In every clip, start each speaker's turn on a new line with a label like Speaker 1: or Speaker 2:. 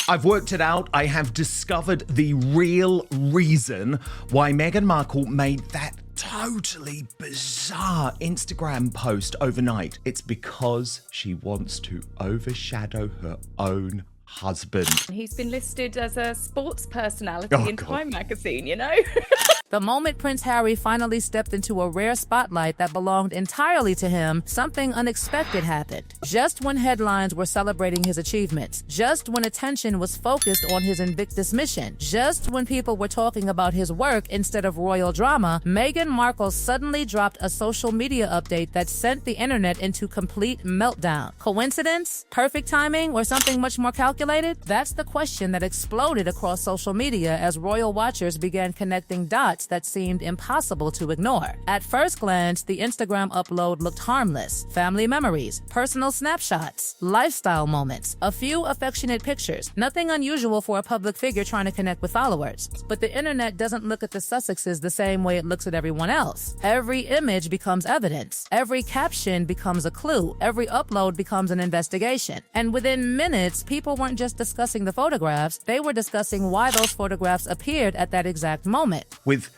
Speaker 1: I've worked it out. I have discovered the real reason why Meghan Markle made that totally bizarre Instagram post overnight. It's because she wants to overshadow her own husband.
Speaker 2: He's been listed as a sports personality in
Speaker 1: God.
Speaker 2: Time magazine, you know?
Speaker 3: The moment Prince Harry finally stepped into a rare spotlight that belonged entirely to him, something unexpected happened. Just when headlines were celebrating his achievements, just when attention was focused on his Invictus mission, just when people were talking about his work instead of royal drama, Meghan Markle suddenly dropped a social media update that sent the internet into complete meltdown. Coincidence? Perfect timing? Or something much more calculated? That's the question that exploded across social media as royal watchers began connecting dots that seemed impossible to ignore. At first glance, the Instagram upload looked harmless. Family memories, personal snapshots, lifestyle moments, a few affectionate pictures. Nothing unusual for a public figure trying to connect with followers. But the internet doesn't look at the Sussexes the same way it looks at everyone else. Every image becomes evidence. Every caption becomes a clue. Every upload becomes an investigation. And within minutes, people weren't just discussing the photographs, they were discussing why those photographs appeared at that exact moment.
Speaker 1: With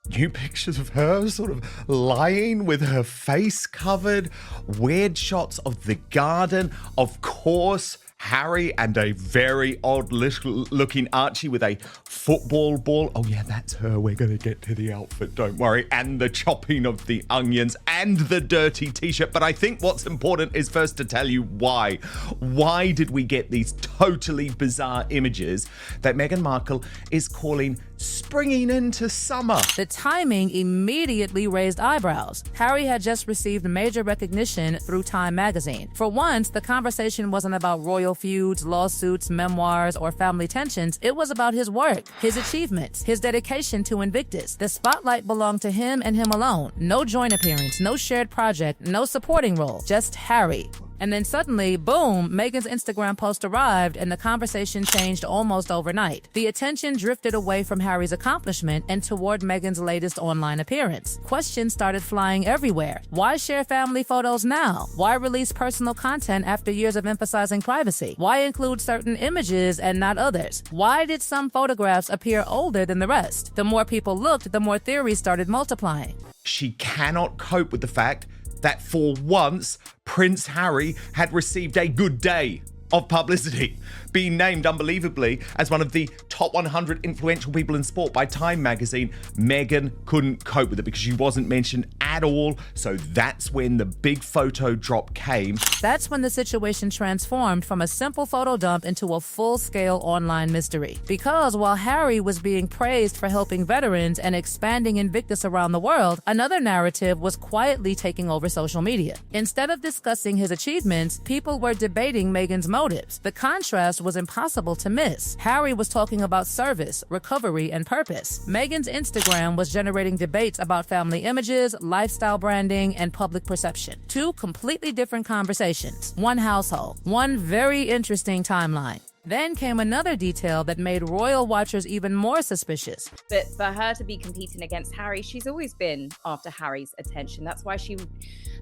Speaker 1: new pictures of her sort of lying with her face covered, weird shots of the garden, of course, Harry and a very odd looking Archie with a football ball. Oh yeah, that's her. We're going to get to the outfit, don't worry. And the chopping of the onions and the dirty t-shirt. But I think what's important is first to tell you why. Why did we get these totally bizarre images that Meghan Markle is calling springing into summer?
Speaker 3: The timing immediately raised eyebrows. Harry had just received major recognition through Time magazine. For once, the conversation wasn't about royal feuds, lawsuits, memoirs, or family tensions. It was about his work, his achievements, his dedication to Invictus. The spotlight belonged to him and him alone. No joint appearance, no shared project, no supporting role, just Harry. And then suddenly, boom, Meghan's Instagram post arrived and the conversation changed almost overnight. The attention drifted away from Harry's accomplishment and toward Meghan's latest online appearance. Questions started flying everywhere. Why share family photos now? Why release personal content after years of emphasizing privacy? Why include certain images and not others? Why did some photographs appear older than the rest? The more people looked, the more theories started multiplying.
Speaker 1: She cannot cope with the fact that for once, Prince Harry had received a good day of publicity, being named unbelievably as one of the top 100 influential people in sport by Time magazine. Meghan couldn't cope with it because she wasn't mentioned at all, so that's when the big photo drop came.
Speaker 3: That's when the situation transformed from a simple photo dump into a full-scale online mystery. Because while Harry was being praised for helping veterans and expanding Invictus around the world, another narrative was quietly taking over social media. Instead of discussing his achievements, people were debating Meghan's motives. The contrast was impossible to miss. Harry was talking about service, recovery, and purpose. Meghan's Instagram was generating debates about family images, lifestyle branding, and public perception. Two completely different conversations. One household. One very interesting timeline. Then came another detail that made royal watchers even more suspicious.
Speaker 2: But for her to be competing against Harry, she's always been after Harry's attention. That's why she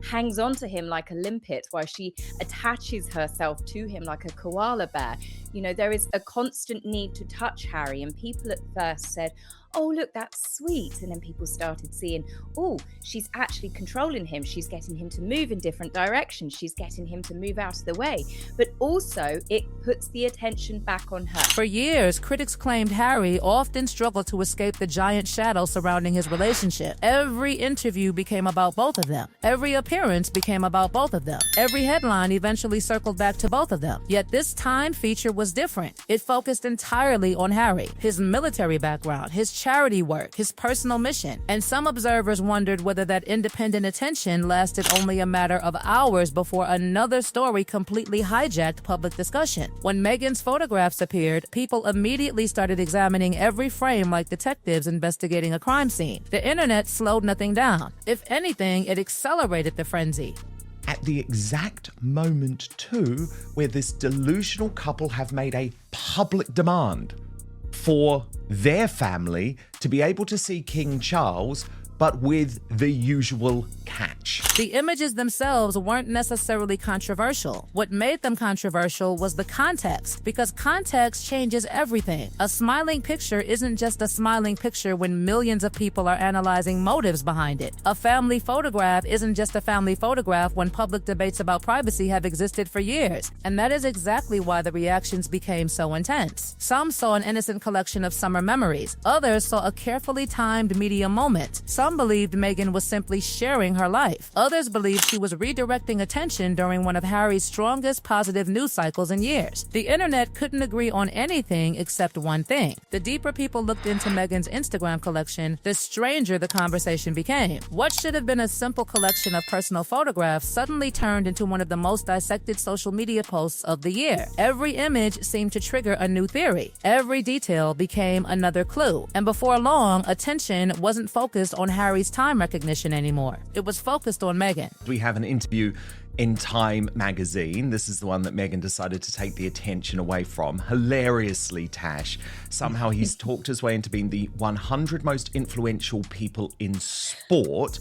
Speaker 2: hangs on to him like a limpet, why she attaches herself to him like a koala bear. You know, there is a constant need to touch Harry, and people at first said, oh, look, that's sweet. And then people started seeing, oh, she's actually controlling him. She's getting him to move in different directions. She's getting him to move out of the way. But also, it puts the attention back on her.
Speaker 3: For years, critics claimed Harry often struggled to escape the giant shadow surrounding his relationship. Every interview became about both of them. Every appearance became about both of them. Every headline eventually circled back to both of them. Yet this Time feature was different. It focused entirely on Harry, his military background, his charity work, his personal mission. And some observers wondered whether that independent attention lasted only a matter of hours before another story completely hijacked public discussion. When Meghan's photographs appeared, people immediately started examining every frame like detectives investigating a crime scene. The internet slowed nothing down. If anything, it accelerated the frenzy.
Speaker 1: At the exact moment, too, where this delusional couple have made a public demand for their family to be able to see King Charles, but with the usual catch.
Speaker 3: The images themselves weren't necessarily controversial. What made them controversial was the context, because context changes everything. A smiling picture isn't just a smiling picture when millions of people are analyzing motives behind it. A family photograph isn't just a family photograph when public debates about privacy have existed for years. And that is exactly why the reactions became so intense. Some saw an innocent collection of summer memories. Others saw a carefully timed media moment. Some believed Meghan was simply sharing her life. Others believed she was redirecting attention during one of Harry's strongest positive news cycles in years. The internet couldn't agree on anything except one thing. The deeper people looked into Meghan's Instagram collection, the stranger the conversation became. What should have been a simple collection of personal photographs suddenly turned into one of the most dissected social media posts of the year. Every image seemed to trigger a new theory. Every detail became another clue. And before long, attention wasn't focused on Harry's time recognition anymore. It was focused on Meghan.
Speaker 1: We have an interview in Time magazine. This is the one that Meghan decided to take the attention away from. Hilariously, Tash. Somehow he's talked his way into being the 100 most influential people in sport.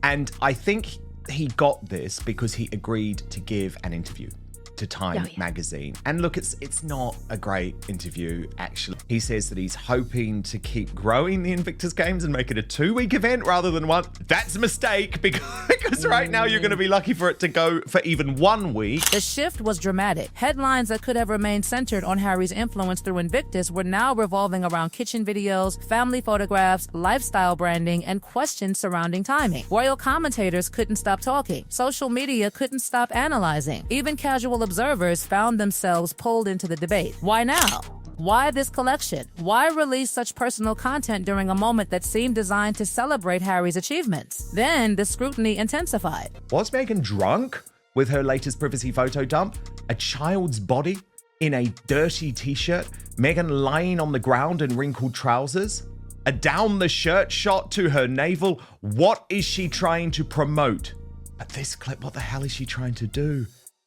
Speaker 1: And I think he got this because he agreed to give an interview to Time magazine. And look, it's not a great interview, actually. He says that he's hoping to keep growing the Invictus Games and make it a 2-week event rather than one. That's a mistake because right now you're going to be lucky for it to go for even 1 week.
Speaker 3: The shift was dramatic. Headlines that could have remained centered on Harry's influence through Invictus were now revolving around kitchen videos, family photographs, lifestyle branding, and questions surrounding timing. Royal commentators couldn't stop talking. Social media couldn't stop analyzing. Even casual observers found themselves pulled into the debate. Why now? Why this collection? Why release such personal content during a moment that seemed designed to celebrate Harry's achievements? Then the scrutiny intensified.
Speaker 1: Was Meghan drunk with her latest privacy photo dump? A child's body in a dirty t-shirt? Meghan lying on the ground in wrinkled trousers? A down the shirt shot to her navel? What is she trying to promote? But this clip, what the hell is she trying to do?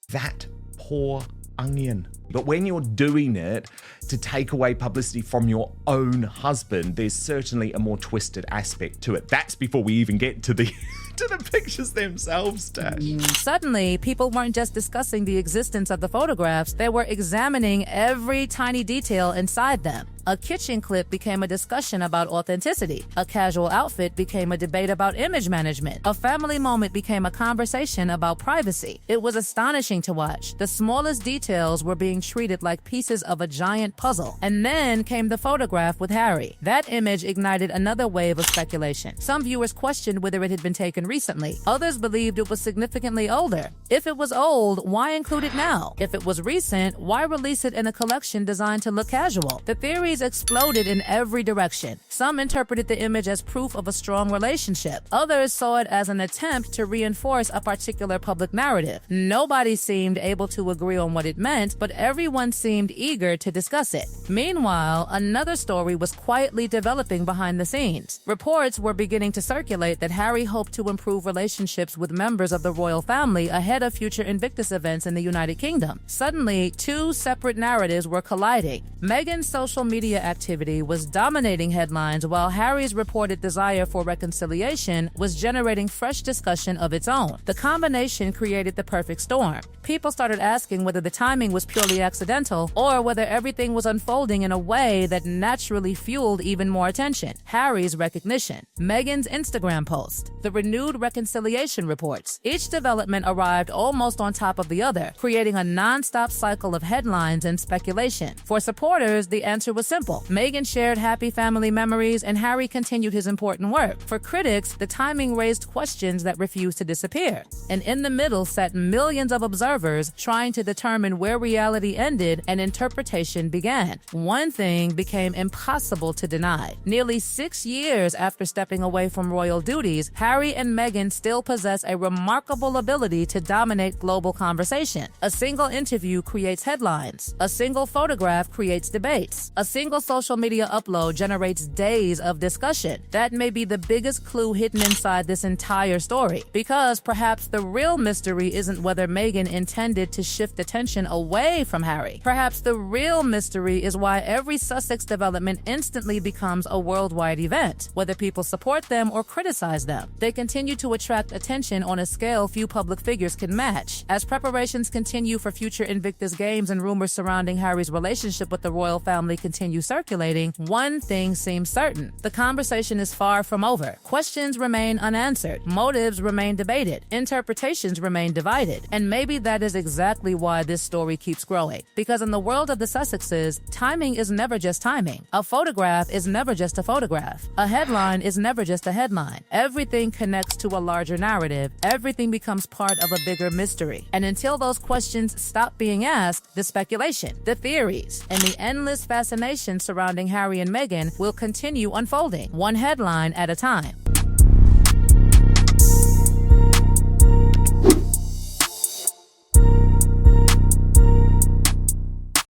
Speaker 1: That poor onion. But when you're doing it to take away publicity from your own husband, there's certainly a more twisted aspect to it. That's before we even get to the to the pictures themselves, Tash.
Speaker 3: Suddenly, people weren't just discussing the existence of the photographs, they were examining every tiny detail inside them. A kitchen clip became a discussion about authenticity. A casual outfit became a debate about image management. A family moment became a conversation about privacy. It was astonishing to watch. The smallest details were being treated like pieces of a giant puzzle. And then came the photograph with Harry. That image ignited another wave of speculation. Some viewers questioned whether it had been taken recently. Others believed it was significantly older. If it was old, why include it now? If it was recent, why release it in a collection designed to look casual? The theories exploded in every direction. Some interpreted the image as proof of a strong relationship. Others saw it as an attempt to reinforce a particular public narrative. Nobody seemed able to agree on what it meant, but everyone seemed eager to discuss it. Meanwhile, another story was quietly developing behind the scenes. Reports were beginning to circulate that Harry hoped to improve relationships with members of the royal family ahead of future Invictus events in the United Kingdom. Suddenly, two separate narratives were colliding. Meghan's social media activity was dominating headlines, while Harry's reported desire for reconciliation was generating fresh discussion of its own. The combination created the perfect storm. People started asking whether the timing was purely accidental or whether everything was unfolding in a way that naturally fueled even more attention. Harry's recognition, Meghan's Instagram post, the renewed reconciliation reports. Each development arrived almost on top of the other, creating a non-stop cycle of headlines and speculation. For supporters, the answer was simple. Meghan shared happy family memories and Harry continued his important work. For critics, the timing raised questions that refused to disappear. And in the middle sat millions of observers trying to determine where reality ended and interpretation began. One thing became impossible to deny. Nearly 6 years after stepping away from royal duties, Harry and Meghan still possess a remarkable ability to dominate global conversation. A single interview creates headlines. A single photograph creates debates. A single social media upload generates days of discussion. That may be the biggest clue hidden inside this entire story, because perhaps the real mystery isn't whether Meghan intended to shift attention away from Harry. Perhaps the real mystery is why every Sussex development instantly becomes a worldwide event, whether people support them or criticize them. They continue to attract attention on a scale few public figures can match. As preparations continue for future Invictus Games and rumors surrounding Harry's relationship with the royal family continue circulating, one thing seems certain. The conversation is far from over. Questions remain unanswered. Motives remain debated. Interpretations remain divided. And maybe that is exactly why this story keeps growing. Because in the world of the Sussexes, timing is never just timing. A photograph is never just a photograph. A headline is never just a headline. Everything connects to a larger narrative. Everything becomes part of a bigger mystery. And until those questions stop being asked, the speculation, the theories, and the endless fascination surrounding Harry and Meghan will continue unfolding, one headline at a time.